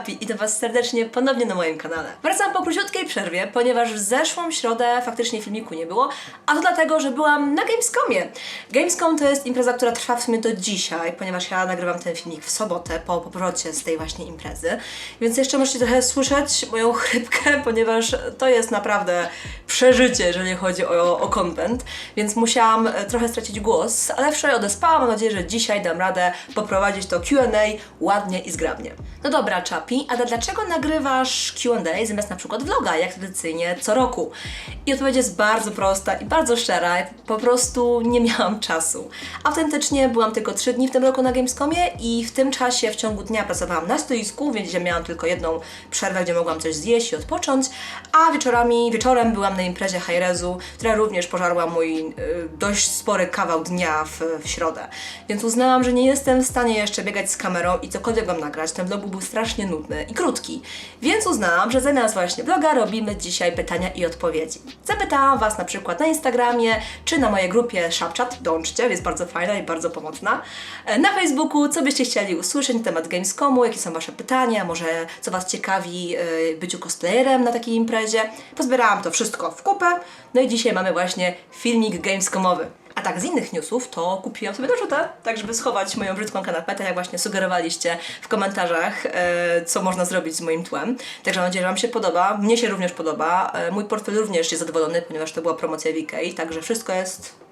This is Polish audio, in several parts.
Chapi i witam Was serdecznie ponownie na moim kanale. Wracam po króciutkiej przerwie, ponieważ w zeszłą środę faktycznie filmiku nie było, a to dlatego, że byłam na Gamescomie. Gamescom to jest impreza, która trwa w sumie do dzisiaj, ponieważ ja nagrywam ten filmik w sobotę po powrocie z tej właśnie imprezy, więc jeszcze możecie trochę słyszeć moją chrypkę, ponieważ to jest naprawdę przeżycie, jeżeli chodzi o content, więc musiałam trochę stracić głos, ale wczoraj odespałam, mam nadzieję, że dzisiaj dam radę poprowadzić to Q&A ładnie i zgrabnie. No dobra, Chapi, ale dlaczego nagrywasz Q&A zamiast na przykład vloga, jak tradycyjnie co roku? I odpowiedź jest bardzo prosta i bardzo szczera, po prostu nie miałam czasu. Autentycznie byłam tylko 3 dni w tym roku na Gamescomie i w tym czasie w ciągu dnia pracowałam na stoisku, więc miałam tylko jedną przerwę, gdzie mogłam coś zjeść i odpocząć, a wieczorem byłam na imprezie Hi-Rezu, która również pożarła mój dość spory kawał dnia w środę. Więc uznałam, że nie jestem w stanie jeszcze biegać z kamerą i cokolwiek wam nagrać. Ten vlog był strasznie nudny i krótki. Więc uznałam, że zamiast właśnie vloga robimy dzisiaj pytania i odpowiedzi. Zapytałam Was na przykład na Instagramie, czy na mojej grupie ShopChat, dołączcie, jest bardzo fajna i bardzo pomocna. Na Facebooku, co byście chcieli usłyszeć na temat Gamescomu, jakie są Wasze pytania, może co Was ciekawi byciu cosplayerem na takiej imprezie. Pozbierałam to wszystko w kupę, no i dzisiaj mamy właśnie filmik Gamescomowy. A tak, z innych newsów to kupiłam sobie dorzutę, tak żeby schować moją brzydką kanapetę, jak właśnie sugerowaliście w komentarzach, co można zrobić z moim tłem. Także mam nadzieję, że Wam się podoba. Mnie się również podoba. Mój portfel również jest zadowolony, ponieważ to była promocja w Ikei, także wszystko jest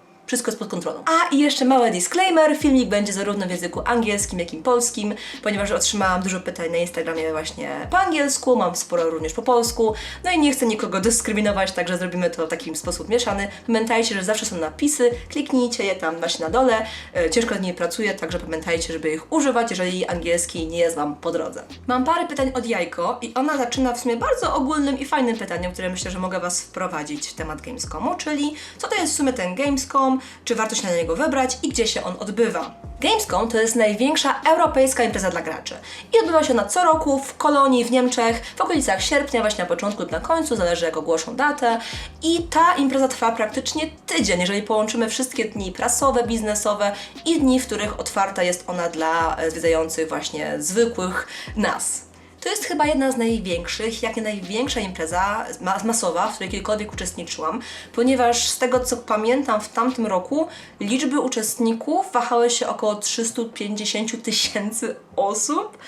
pod kontrolą. A i jeszcze mały disclaimer, filmik będzie zarówno w języku angielskim, jak i polskim, ponieważ otrzymałam dużo pytań na Instagramie właśnie po angielsku, mam sporo również po polsku, no i nie chcę nikogo dyskryminować, także zrobimy to w taki sposób mieszany. Pamiętajcie, że zawsze są napisy, kliknijcie je tam właśnie na dole, ciężko nad nimi pracuję, także pamiętajcie, żeby ich używać, jeżeli angielski nie jest Wam po drodze. Mam parę pytań od Jajko i ona zaczyna w sumie bardzo ogólnym i fajnym pytaniem, które myślę, że mogę Was wprowadzić w temat Gamescomu, czyli co to jest w sumie ten Gamescom, czy warto się na niego wybrać i gdzie się on odbywa. Gamescom to jest największa europejska impreza dla graczy i odbywa się ona co roku w Kolonii w Niemczech, w okolicach sierpnia, właśnie na początku lub na końcu, zależy jak ogłoszą datę, i ta impreza trwa praktycznie tydzień, jeżeli połączymy wszystkie dni prasowe, biznesowe i dni, w których otwarta jest ona dla zwiedzających właśnie zwykłych nas. To jest chyba jedna z największych, jak nie największa impreza masowa, w której kiedykolwiek uczestniczyłam, ponieważ z tego co pamiętam w tamtym roku liczby uczestników wahały się około 350 000 osób,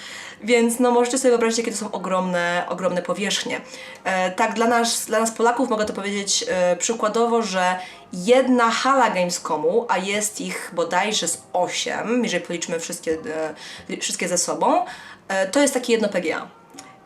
więc no możecie sobie wyobrazić, jakie to są ogromne powierzchnie. Tak, dla nas Polaków mogę to powiedzieć przykładowo, że jedna hala Gamescomu, a jest ich bodajże z 8, jeżeli policzymy wszystkie ze sobą, to jest takie jedno PGA.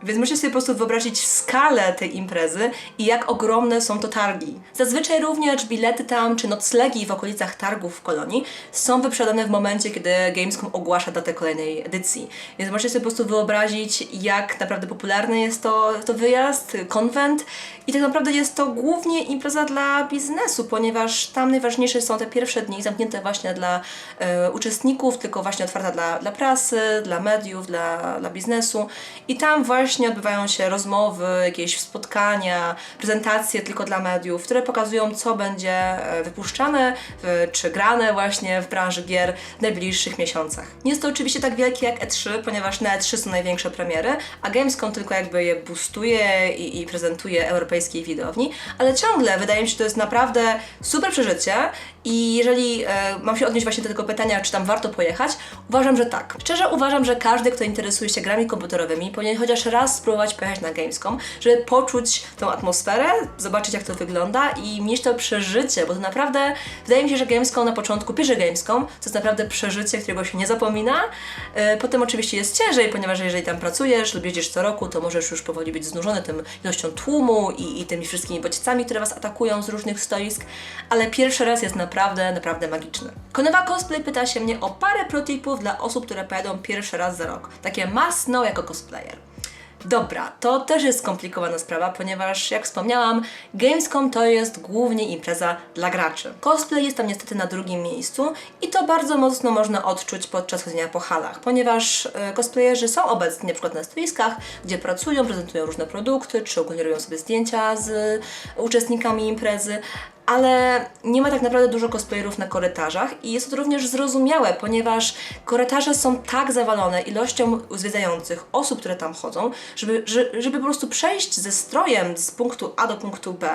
Więc możecie sobie po prostu wyobrazić skalę tej imprezy i jak ogromne są to targi. Zazwyczaj również bilety tam, czy noclegi w okolicach targów w Kolonii są wyprzedane w momencie, kiedy Gamescom ogłasza datę kolejnej edycji. Więc możecie sobie po prostu wyobrazić, jak naprawdę popularny jest to wyjazd, konwent, i tak naprawdę jest to głównie impreza dla biznesu, ponieważ tam najważniejsze są te pierwsze dni, zamknięte właśnie dla uczestników, tylko właśnie otwarta dla prasy, dla mediów, dla biznesu, i tam właśnie odbywają się rozmowy, jakieś spotkania, prezentacje tylko dla mediów, które pokazują, co będzie wypuszczane czy grane właśnie w branży gier w najbliższych miesiącach. Nie jest to oczywiście tak wielkie jak E3, ponieważ na E3 są największe premiery, a Gamescom tylko jakby je boostuje i prezentuje europejskiej widowni, ale ciągle wydaje mi się, że to jest naprawdę super przeżycie i jeżeli mam się odnieść właśnie do tego pytania, czy tam warto pojechać, uważam, że tak. Szczerze uważam, że każdy, kto interesuje się grami komputerowymi, powinien chociaż raz spróbować pojechać na Gamescom, żeby poczuć tą atmosferę, zobaczyć jak to wygląda i mieć to przeżycie, bo to naprawdę, wydaje mi się, że Gamescom na początku, pierwszy Gamescom, to jest naprawdę przeżycie, którego się nie zapomina. Potem oczywiście jest ciężej, ponieważ jeżeli tam pracujesz lub jedziesz co roku, to możesz już powoli być znużony tym ilością tłumu i tymi wszystkimi bodźcami, które Was atakują z różnych stoisk, ale pierwszy raz jest naprawdę magiczny. Konowa Cosplay pyta się mnie o parę protipów dla osób, które pojadą pierwszy raz za rok. Takie must know jako cosplayer. Dobra, to też jest skomplikowana sprawa, ponieważ jak wspomniałam, Gamescom to jest głównie impreza dla graczy. Cosplay jest tam niestety na drugim miejscu i to bardzo mocno można odczuć podczas chodzenia po halach, ponieważ cosplayerzy są obecni na przykład na stoiskach, gdzie pracują, prezentują różne produkty, czy ogólnie robią sobie zdjęcia z uczestnikami imprezy, ale nie ma tak naprawdę dużo cosplayerów na korytarzach i jest to również zrozumiałe, ponieważ korytarze są tak zawalone ilością zwiedzających osób, które tam chodzą, żeby po prostu przejść ze strojem z punktu A do punktu B,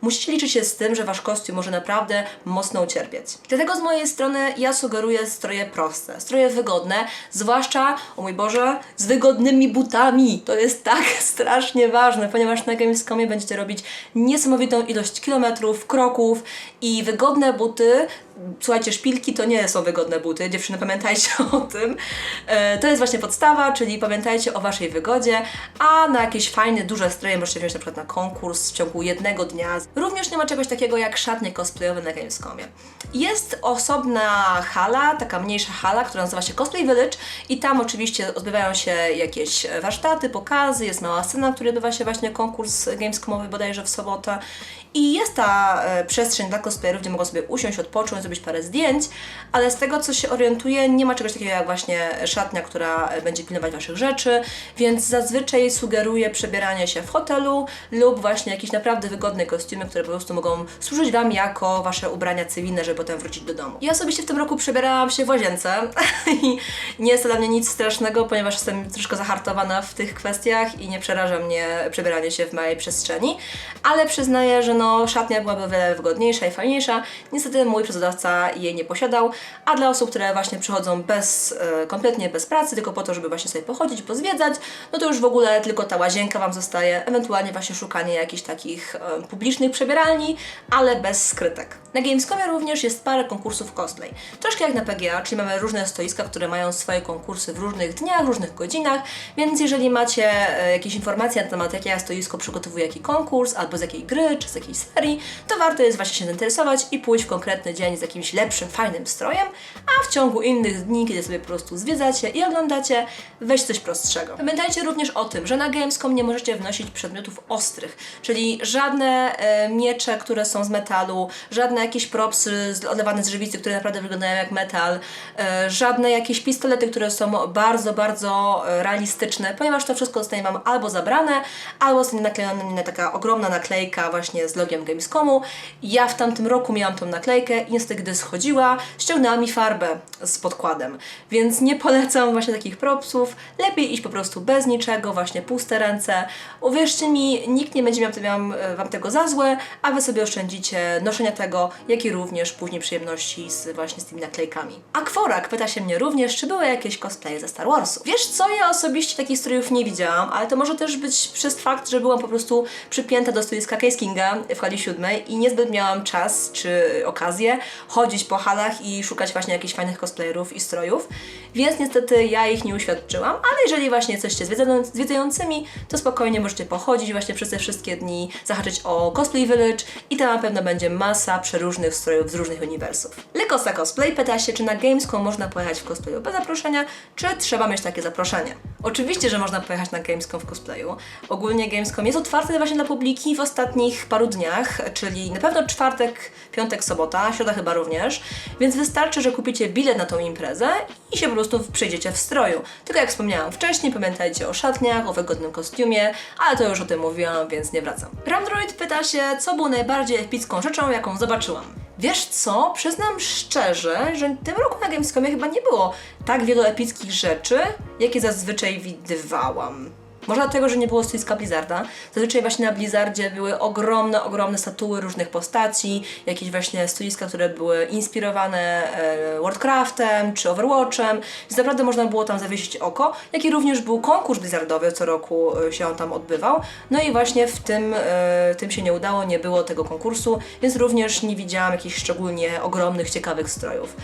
musicie liczyć się z tym, że wasz kostium może naprawdę mocno ucierpieć. Dlatego z mojej strony ja sugeruję stroje proste, stroje wygodne, zwłaszcza, o mój Boże, z wygodnymi butami. To jest tak strasznie ważne, ponieważ na Gamescomie będziecie robić niesamowitą ilość kilometrów, kroków i wygodne buty. Słuchajcie, szpilki to nie są wygodne buty, dziewczyny, pamiętajcie o tym. To jest właśnie podstawa, czyli pamiętajcie o waszej wygodzie, a na jakieś fajne, duże stroje możecie wziąć na przykład na konkurs w ciągu jednego dnia. Również nie ma czegoś takiego jak szatnie cosplayowe na Gamescomie. Jest osobna hala, taka mniejsza hala, która nazywa się Cosplay Village i tam oczywiście odbywają się jakieś warsztaty, pokazy, jest mała scena, w której odbywa się właśnie konkurs Gamescomowy bodajże w sobotę. I jest ta przestrzeń dla cosplayerów, gdzie mogą sobie usiąść, odpocząć, zrobić parę zdjęć, ale z tego, co się orientuję, nie ma czegoś takiego jak właśnie szatnia, która będzie pilnować waszych rzeczy, więc zazwyczaj sugeruję przebieranie się w hotelu lub właśnie jakieś naprawdę wygodne kostiumy, które po prostu mogą służyć wam jako wasze ubrania cywilne, żeby potem wrócić do domu. Ja osobiście w tym roku przebierałam się w łazience i nie jest to dla mnie nic strasznego, ponieważ jestem troszkę zahartowana w tych kwestiach i nie przeraża mnie przebieranie się w małej przestrzeni, ale przyznaję, że szatnia byłaby o wiele wygodniejsza i fajniejsza. Niestety mój pracodawca jej nie posiadał, a dla osób, które właśnie przychodzą kompletnie bez pracy, tylko po to, żeby właśnie sobie pochodzić, pozwiedzać, no to już w ogóle tylko ta łazienka wam zostaje, ewentualnie właśnie szukanie jakichś takich publicznych przebieralni, ale bez skrytek. Na Gamescomie również jest parę konkursów cosplay. Troszkę jak na PGA, czyli mamy różne stoiska, które mają swoje konkursy w różnych dniach, w różnych godzinach, więc jeżeli macie jakieś informacje na temat, jakie stoisko przygotowuje jaki konkurs, albo z jakiej gry, czy z jakiej serii, to warto jest właśnie się zainteresować i pójść w konkretny dzień z jakimś lepszym, fajnym strojem, a w ciągu innych dni, kiedy sobie po prostu zwiedzacie i oglądacie, weź coś prostszego. Pamiętajcie również o tym, że na Gamescom nie możecie wnosić przedmiotów ostrych, czyli żadne miecze, które są z metalu, żadne jakieś propsy odlewane z żywicy, które naprawdę wyglądają jak metal, żadne jakieś pistolety, które są bardzo, bardzo realistyczne, ponieważ to wszystko zostanie wam albo zabrane, albo zostanie naklejona taka ogromna naklejka właśnie z logiem Gamescomu. Ja w tamtym roku miałam tą naklejkę i niestety, gdy schodziła, ściągnęła mi farbę z podkładem, więc nie polecam właśnie takich propsów. Lepiej iść po prostu bez niczego, właśnie puste ręce. Uwierzcie mi, nikt nie będzie miał wam tego za złe, a wy sobie oszczędzicie noszenia tego, jak i również później przyjemności właśnie z tymi naklejkami. A Kworak pyta się mnie również, czy były jakieś cosplaye ze Star Warsu. Wiesz co, ja osobiście takich strojów nie widziałam, ale to może też być przez fakt, że byłam po prostu przypięta do stoiska Case Kinga w hali 7 i niezbyt miałam czas czy okazję chodzić po halach i szukać właśnie jakichś fajnych cosplayerów i strojów, więc niestety ja ich nie uświadczyłam, ale jeżeli właśnie jesteście zwiedzającymi, to spokojnie możecie pochodzić właśnie przez te wszystkie dni, zahaczyć o Cosplay Village i tam na pewno będzie masa przeróżnych strojów z różnych uniwersów. Lekosa Cosplay pyta się, czy na Gamescom można pojechać w cosplayu bez zaproszenia, czy trzeba mieć takie zaproszenie. Oczywiście, że można pojechać na Gamescom w cosplayu. Ogólnie Gamescom jest otwarty właśnie dla publiki w ostatnich paru dniach, czyli na pewno czwartek, piątek, sobota, środa chyba również, więc wystarczy, że kupicie bilet na tą imprezę i się po prostu przejdziecie w stroju. Tylko jak wspomniałam wcześniej, pamiętajcie o szatniach, o wygodnym kostiumie, ale to już o tym mówiłam, więc nie wracam. Ramdroid pyta się, co było najbardziej epicką rzeczą, jaką zobaczyłam. Wiesz co? Przyznam szczerze, że w tym roku na Gamescomie chyba nie było tak wielu epickich rzeczy, jakie zazwyczaj widywałam. Może dlatego, że nie było stoiska Blizzarda. Zazwyczaj właśnie na Blizzardzie były ogromne statuły różnych postaci, jakieś właśnie stoiska, które były inspirowane Warcraftem czy Overwatchem, więc naprawdę można było tam zawiesić oko, jak i również był konkurs Blizzardowy, co roku się on tam odbywał. No i właśnie w tym się nie udało, nie było tego konkursu, więc również nie widziałam jakichś szczególnie ogromnych, ciekawych strojów.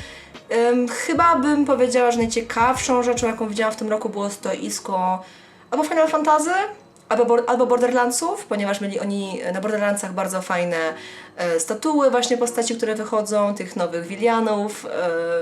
Chyba bym powiedziała, że najciekawszą rzeczą, jaką widziałam w tym roku, było stoisko albo Final Fantasy, albo Borderlandsów, ponieważ mieli oni na Borderlandsach bardzo fajne statuły właśnie postaci, które wychodzą, tych nowych Willianów,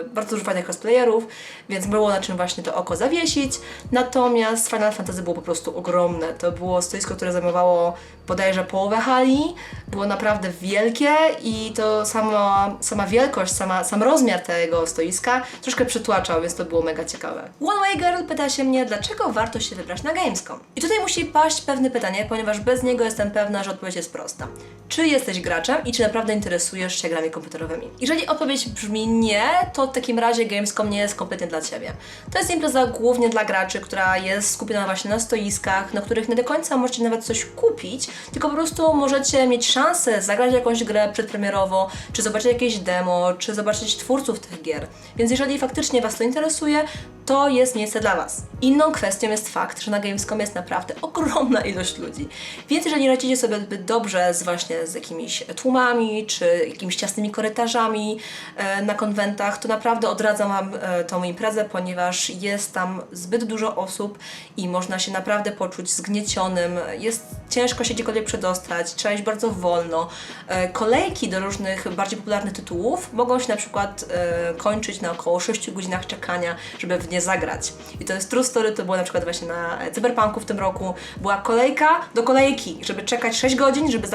bardzo dużo fajnych cosplayerów, więc było na czym właśnie to oko zawiesić. Natomiast Final Fantasy było po prostu ogromne. To było stoisko, które zajmowało bodajże połowę hali, było naprawdę wielkie i to sama wielkość, sam rozmiar tego stoiska troszkę przytłaczał, więc to było mega ciekawe. One Way Girl pyta się mnie, dlaczego warto się wybrać na Gamescom. I tutaj musi paść zapaść pewne pytanie, ponieważ bez niego jestem pewna, że odpowiedź jest prosta. Czy jesteś graczem i czy naprawdę interesujesz się grami komputerowymi? Jeżeli odpowiedź brzmi nie, to w takim razie Gamescom nie jest kompletnie dla Ciebie. To jest impreza głównie dla graczy, która jest skupiona właśnie na stoiskach, na których nie do końca możecie nawet coś kupić, tylko po prostu możecie mieć szansę zagrać jakąś grę przedpremierowo, czy zobaczyć jakieś demo, czy zobaczyć twórców tych gier. Więc jeżeli faktycznie Was to interesuje, to jest miejsce dla Was. Inną kwestią jest fakt, że na Gamescom jest naprawdę ogromna ilość ludzi. Więc jeżeli radzicie sobie zbyt dobrze z jakimiś tłumami, czy jakimiś ciasnymi korytarzami na konwentach, to naprawdę odradzam Wam tą imprezę, ponieważ jest tam zbyt dużo osób i można się naprawdę poczuć zgniecionym. Jest ciężko się gdziekolwiek przedostać, trzeba iść bardzo wolno. Kolejki do różnych bardziej popularnych tytułów mogą się na przykład kończyć na około 6 godzinach czekania, żeby w nie zagrać. I to jest true story, to było na przykład właśnie na Cyberpunku w tym roku. Była kolejka do kolejki, żeby czekać 6 godzin, żeby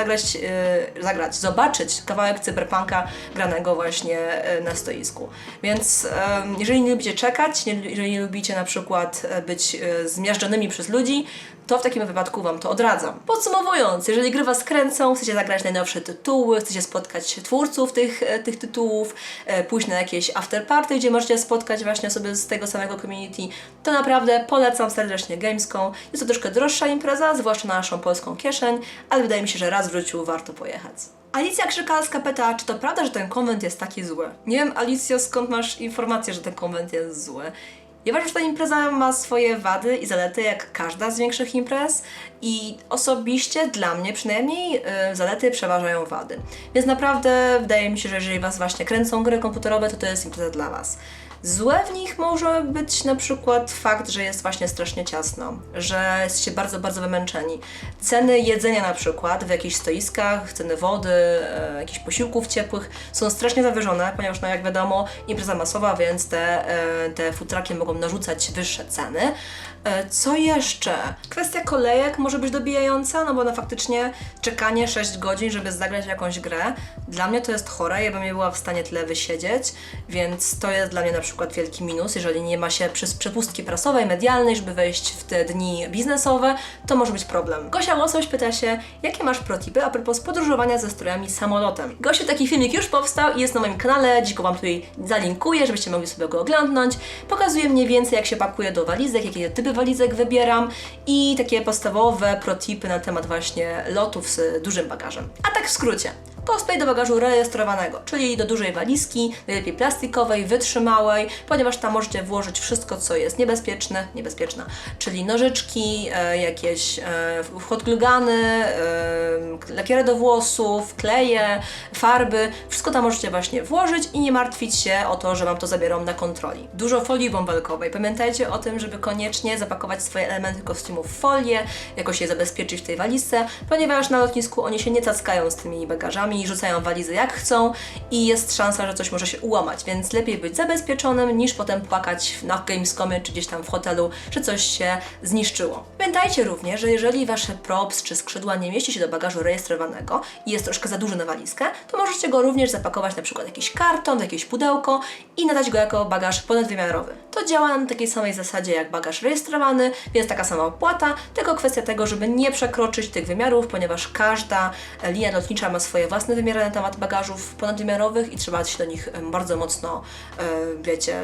zobaczyć kawałek Cyberpunka granego właśnie na stoisku. Więc jeżeli nie lubicie czekać, jeżeli nie lubicie na przykład być zmiażdżonymi przez ludzi, to w takim wypadku Wam to odradzam. Podsumowując, jeżeli gry Was kręcą, chcecie zagrać najnowsze tytuły, chcecie spotkać twórców tych tytułów, pójść na jakieś afterparty, gdzie możecie spotkać właśnie osoby z tego samego community, to naprawdę polecam serdecznie Gamescom. Jest to troszkę droższa impreza, zwłaszcza na naszą polską kieszeń, ale wydaje mi się, że raz w życiu warto pojechać. Alicja Krzykalska pyta, czy to prawda, że ten konwent jest taki zły? Nie wiem, Alicjo, skąd masz informację, że ten konwent jest zły? Ja uważam, że ta impreza ma swoje wady i zalety, jak każda z większych imprez, i osobiście dla mnie przynajmniej zalety przeważają wady. Więc naprawdę wydaje mi się, że jeżeli Was właśnie kręcą gry komputerowe, to jest impreza dla Was. Złe w nich może być na przykład fakt, że jest właśnie strasznie ciasno, że jesteście bardzo, bardzo wymęczeni. Ceny jedzenia na przykład w jakichś stoiskach, ceny wody, jakichś posiłków ciepłych są strasznie zawyżone, ponieważ no jak wiadomo impreza masowa, więc te food trucki mogą narzucać wyższe ceny. Co jeszcze? Kwestia kolejek może być dobijająca, no bo no faktycznie czekanie 6 godzin, żeby zagrać jakąś grę, dla mnie to jest chore, ja bym nie była w stanie tyle wysiedzieć, więc to jest dla mnie na przykład wielki minus, jeżeli nie ma się przez przepustki prasowej, medialnej, żeby wejść w te dni biznesowe, to może być problem. Gosia Łosoś pyta się, jakie masz protipy a propos podróżowania ze strojami samolotem? Gosiu, taki filmik już powstał i jest na moim kanale, dziko Wam tutaj zalinkuję, żebyście mogli sobie go oglądnąć. Pokazuję mniej więcej, jak się pakuje do walizek, jakie typy walizek wybieram i takie podstawowe protipy na temat właśnie lotów z dużym bagażem. A tak w skrócie. Cosplay do bagażu rejestrowanego, czyli do dużej walizki, najlepiej plastikowej, wytrzymałej, ponieważ tam możecie włożyć wszystko, co jest niebezpieczne, czyli nożyczki, jakieś hot glugany, lakiery do włosów, kleje, farby, wszystko tam możecie właśnie włożyć i nie martwić się o to, że Wam to zabiorą na kontroli. Dużo folii bąbelkowej. Pamiętajcie o tym, żeby koniecznie zapakować swoje elementy kostiumu w folię, jakoś je zabezpieczyć w tej walizce, ponieważ na lotnisku oni się nie cackają z tymi bagażami i rzucają walizy jak chcą i jest szansa, że coś może się ułamać, więc lepiej być zabezpieczonym niż potem płakać na Gamescomie czy gdzieś tam w hotelu, że coś się zniszczyło. Pamiętajcie również, że jeżeli Wasze props czy skrzydła nie mieści się do bagażu rejestrowanego i jest troszkę za duży na walizkę, to możecie go również zapakować na przykład jakiś karton, jakieś pudełko i nadać go jako bagaż ponadwymiarowy. To działa na takiej samej zasadzie jak bagaż rejestrowany, więc taka sama opłata, tylko kwestia tego, żeby nie przekroczyć tych wymiarów, ponieważ każda linia lotnicza ma swoje własne wymiary na temat bagażów ponadwymiarowych i trzeba się do nich bardzo mocno,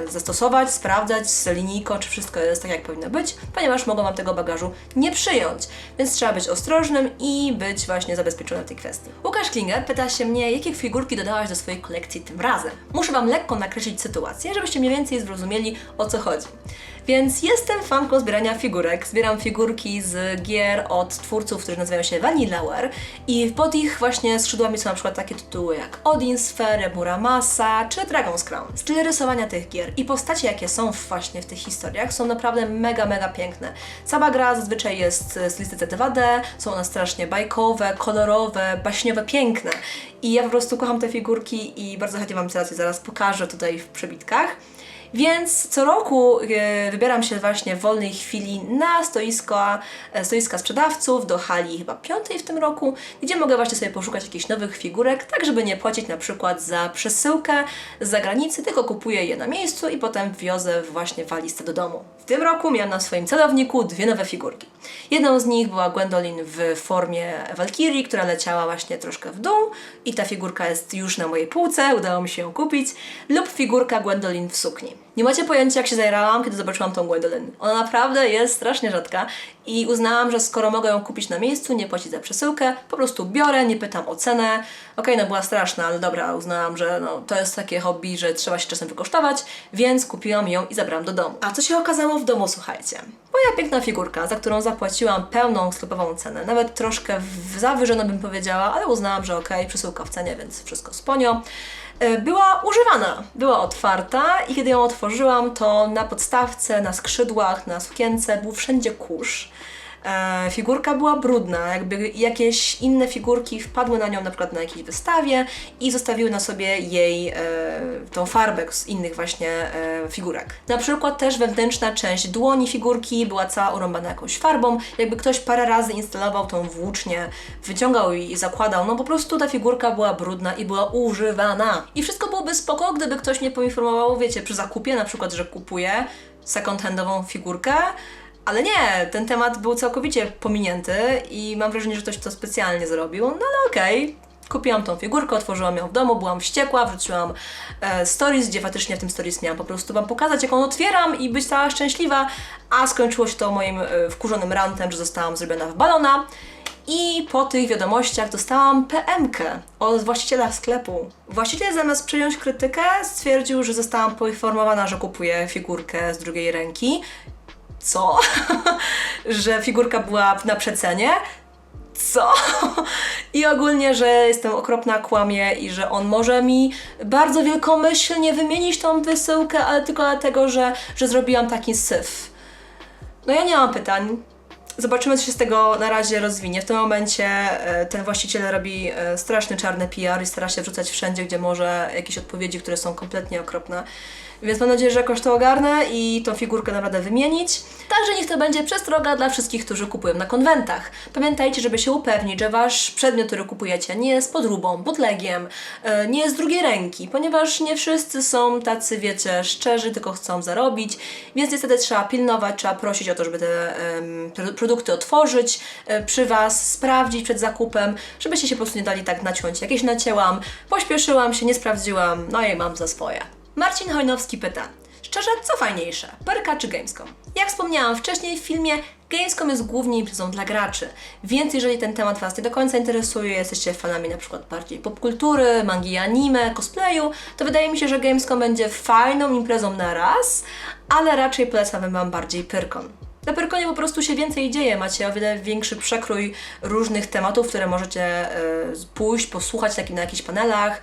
zastosować, sprawdzać z linijką, czy wszystko jest tak, jak powinno być, ponieważ mogą Wam tego bagażu nie przyjąć, więc trzeba być ostrożnym i być właśnie zabezpieczonym w tej kwestii. Łukasz Klinger pyta się mnie, jakie figurki dodałaś do swojej kolekcji tym razem. Muszę Wam lekko nakreślić sytuację, żebyście mniej więcej zrozumieli, o co chodzi. Więc jestem fanką zbierania figurek. Zbieram figurki z gier od twórców, którzy nazywają się Vanillaware i pod ich właśnie skrzydłami są na przykład takie tytuły jak Odin Sphere, Muramasa czy Dragon's Crown. Styl rysowania tych gier i postacie, jakie są właśnie w tych historiach, są naprawdę mega, mega piękne. Cała gra zazwyczaj jest w stylistyce 2D, są one strasznie bajkowe, kolorowe, baśniowe, piękne. I ja po prostu kocham te figurki i bardzo chętnie Wam zaraz pokażę tutaj w przebitkach. Więc co roku wybieram się właśnie w wolnej chwili na stoiska sprzedawców do hali chyba 5 w tym roku, gdzie mogę właśnie sobie poszukać jakichś nowych figurek, tak żeby nie płacić na przykład za przesyłkę z zagranicy, tylko kupuję je na miejscu i potem wiozę właśnie w walizce do domu. W tym roku miałam na swoim celowniku 2 nowe figurki. Jedną z nich była Gwendolyn w formie Walkirii, która leciała właśnie troszkę w dół i ta figurka jest już na mojej półce, udało mi się ją kupić, lub figurka Gwendolyn w sukni. Nie macie pojęcia, jak się zajarałam, kiedy zobaczyłam tą Gwendolyn. Ona naprawdę jest strasznie rzadka i uznałam, że skoro mogę ją kupić na miejscu, nie płacić za przesyłkę, po prostu biorę, nie pytam o cenę. Okej, no była straszna, ale dobra, uznałam, że no, to jest takie hobby, że trzeba się czasem wykosztować, więc kupiłam ją i zabrałam do domu. A co się okazało w domu, słuchajcie? Moja piękna figurka, za którą zapłaciłam pełną sklepową cenę, nawet troszkę zawyżoną bym powiedziała, ale uznałam, że okej, przesyłka w cenie, więc wszystko sponio. Była używana, była otwarta i kiedy ją otworzyłam, to na podstawce, na skrzydłach, na sukience był wszędzie kurz. Figurka była brudna, jakby jakieś inne figurki wpadły na nią na przykład na jakiejś wystawie i zostawiły na sobie jej tą farbę z innych właśnie figurek. Na przykład też wewnętrzna część dłoni figurki była cała urąbana jakąś farbą, jakby ktoś parę razy instalował tą włócznię, wyciągał i zakładał, no po prostu ta figurka była brudna i była używana. I wszystko byłoby spoko, gdyby ktoś mnie poinformował, wiecie, przy zakupie na przykład, że kupuje second-handową figurkę, ale nie, ten temat był całkowicie pominięty i mam wrażenie, że ktoś to specjalnie zrobił, no ale okej. Kupiłam tą figurkę, otworzyłam ją w domu, byłam wściekła, wrzuciłam stories, gdzie faktycznie w tym stories miałam po prostu Wam pokazać, jak ją otwieram i być cała szczęśliwa, a skończyło się to moim wkurzonym rantem, że zostałam zrobiona w balona. I po tych wiadomościach dostałam PM-kę od właściciela sklepu. Właściciel zamiast przyjąć krytykę stwierdził, że zostałam poinformowana, że kupuję figurkę z drugiej ręki. Co? Że figurka była na przecenie? Co? I ogólnie, że jestem okropna, kłamie i że on może mi bardzo wielkomyślnie wymienić tą wysyłkę, ale tylko dlatego, że zrobiłam taki syf. No ja nie mam pytań. Zobaczymy, co się z tego na razie rozwinie. W tym momencie ten właściciel robi straszny czarny PR i stara się wrzucać wszędzie, gdzie może jakieś odpowiedzi, które są kompletnie okropne. Więc mam nadzieję, że jakoś to ogarnę i tą figurkę naprawdę wymienić. Także niech to będzie przestroga dla wszystkich, którzy kupują na konwentach. Pamiętajcie, żeby się upewnić, że Wasz przedmiot, który kupujecie, nie jest podróbą, bootlegiem, nie jest z drugiej ręki, ponieważ nie wszyscy są tacy, wiecie, szczerzy, tylko chcą zarobić, więc niestety trzeba pilnować, trzeba prosić o to, żeby te produkty otworzyć przy Was, sprawdzić przed zakupem, żebyście się po prostu nie dali tak naciąć. Jakieś nacięłam, pośpieszyłam się, nie sprawdziłam, no i mam za swoje. Marcin Hojnowski pyta: szczerze, co fajniejsze, Perka czy Gamescom? Jak wspomniałam wcześniej w filmie, Gamescom jest głównie imprezą dla graczy, więc jeżeli ten temat Was nie do końca interesuje, jesteście fanami na przykład bardziej popkultury, mangi, anime, cosplayu, to wydaje mi się, że Gamescom będzie fajną imprezą na raz, ale raczej polecamy Wam bardziej Pyrkon. Na Pyrkonie po prostu się więcej dzieje, macie o wiele większy przekrój różnych tematów, które możecie pójść, posłuchać na jakichś panelach,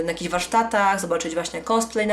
na jakichś warsztatach, zobaczyć właśnie cosplay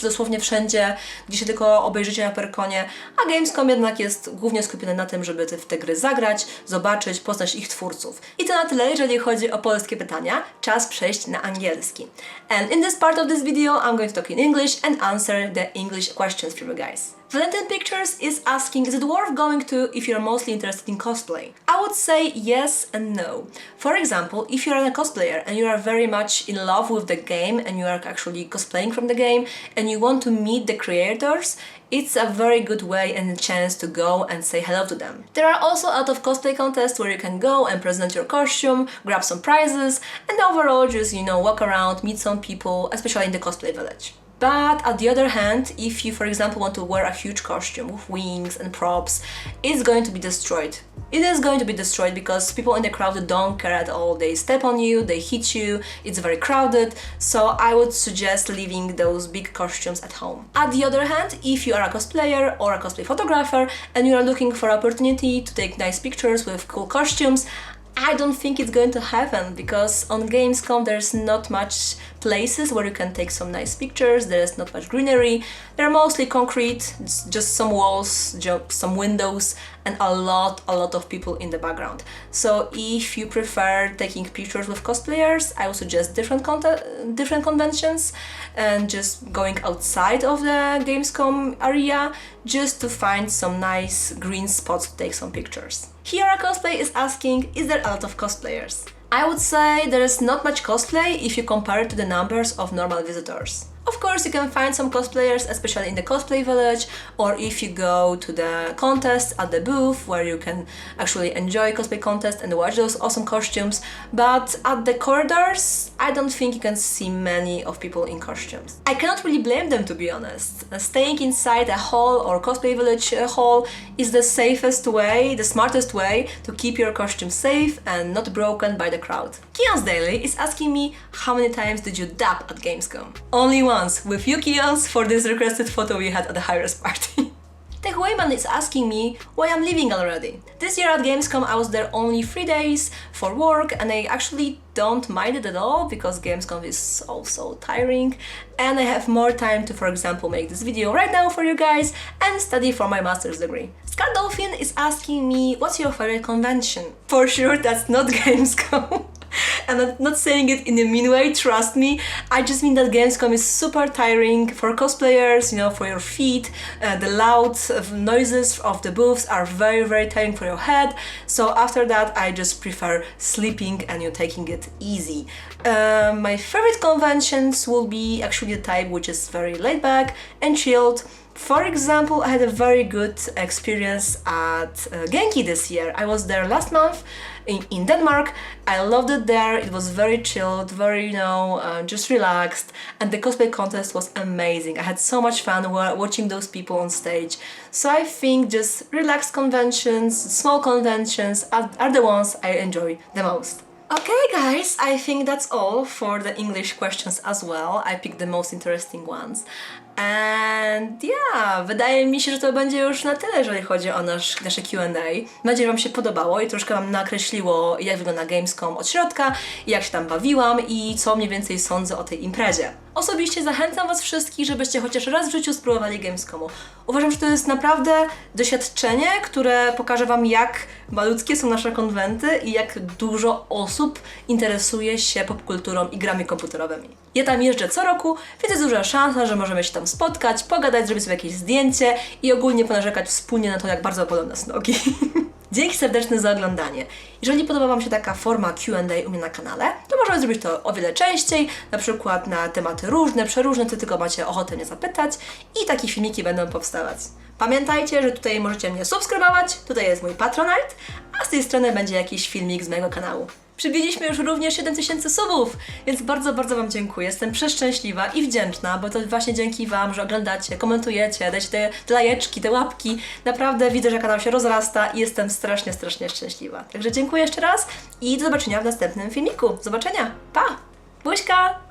dosłownie wszędzie, gdzie się tylko obejrzycie na Pyrkonie, a Gamescom jednak jest głównie skupiony na tym, żeby w te gry zagrać, zobaczyć, poznać ich twórców. I to na tyle, jeżeli chodzi o polskie pytania. Czas przejść na angielski. And in this part of this video, I'm going to talk in English and answer the English questions from you guys. Valentine Pictures is asking, is it worth going to if you're mostly interested in cosplay? I would say yes and no. For example, if you're a cosplayer and you are very much in love with the game and you are actually cosplaying from the game and you want to meet the creators, it's a very good way and a chance to go and say hello to them. There are also a lot of cosplay contests where you can go and present your costume, grab some prizes, and overall just, walk around, meet some people, especially in the cosplay village. But on the other hand, if you, for example, want to wear a huge costume with wings and props, it's going to be destroyed. It is going to be destroyed because people in the crowd don't care at all. They step on you, they hit you, it's very crowded, so I would suggest leaving those big costumes at home. On the other hand, if you are a cosplayer or a cosplay photographer and you are looking for opportunity to take nice pictures with cool costumes, I don't think it's going to happen because on Gamescom there's not much places where you can take some nice pictures, there's not much greenery, they're mostly concrete, it's just some walls, some windows and a lot of people in the background. So if you prefer taking pictures with cosplayers, I would suggest different conventions and just going outside of the Gamescom area just to find some nice green spots to take some pictures. Here Cosplay is asking, is there a lot of cosplayers? I would say there is not much cosplay if you compare it to the numbers of normal visitors. Of course, you can find some cosplayers, especially in the cosplay village, or if you go to the contest at the booth where you can actually enjoy cosplay contest and watch those awesome costumes, but at the corridors, I don't think you can see many of people in costumes. I cannot really blame them, to be honest. Staying inside a hall or cosplay village hall is the safest way, the smartest way to keep your costume safe and not broken by the crowd. Keon's Daily is asking me how many times did you dab at Gamescom? Only once, with you Keons, for this requested photo we had at the Hi-Res party. Tech Wayman is asking me why I'm leaving already. This year at Gamescom I was there only 3 days for work and I actually don't mind it at all because Gamescom is so tiring and I have more time to, for example, make this video right now for you guys and study for my master's degree. Scar Dolphin is asking me what's your favorite convention? For sure that's not Gamescom. And I'm not saying it in a mean way, trust me. I just mean that Gamescom is super tiring for cosplayers, you know, for your feet. The loud noises of the booths are very tiring for your head. So after that, I just prefer sleeping and taking it easy. My favorite conventions will be actually the type which is very laid back and chilled. For example, I had a very good experience at Genki this year. I was there last month in Denmark. I loved it there. It was very chilled, very, just relaxed. And the cosplay contest was amazing. I had so much fun watching those people on stage. So I think just relaxed conventions, small conventions are the ones I enjoy the most. Okay guys, I think that's all for the English questions as well. I picked the most interesting ones. And yeah, wydaje mi się, że to będzie już na tyle, jeżeli chodzi o nasze Q&A. Mam nadzieję, że Wam się podobało i troszkę Wam nakreśliło, jak wygląda Gamescom od środka, jak się tam bawiłam i co mniej więcej sądzę o tej imprezie. Osobiście zachęcam Was wszystkich, żebyście chociaż raz w życiu spróbowali Gamescomu. Uważam, że to jest naprawdę doświadczenie, które pokaże Wam, jak malutkie są nasze konwenty i jak dużo osób interesuje się popkulturą i grami komputerowymi. Ja tam jeżdżę co roku, więc jest duża szansa, że możemy się tam spotkać, pogadać, zrobić sobie jakieś zdjęcie i ogólnie ponarzekać wspólnie na to, jak bardzo bolą nas nogi. Dzięki serdeczne za oglądanie. Jeżeli podoba Wam się taka forma Q&A u mnie na kanale, to możemy zrobić to o wiele częściej, na przykład na tematy różne, przeróżne, co tylko macie ochotę mnie zapytać i takie filmiki będą powstawać. Pamiętajcie, że tutaj możecie mnie subskrybować, tutaj jest mój Patronite, a z tej strony będzie jakiś filmik z mojego kanału. Przybiliśmy już również 7000 subów, więc bardzo Wam dziękuję. Jestem przeszczęśliwa i wdzięczna, bo to właśnie dzięki Wam, że oglądacie, komentujecie, dajcie te lajeczki, te łapki. Naprawdę widzę, że kanał się rozrasta i jestem strasznie szczęśliwa. Także dziękuję jeszcze raz i do zobaczenia w następnym filmiku. Do zobaczenia. Pa! Buźka!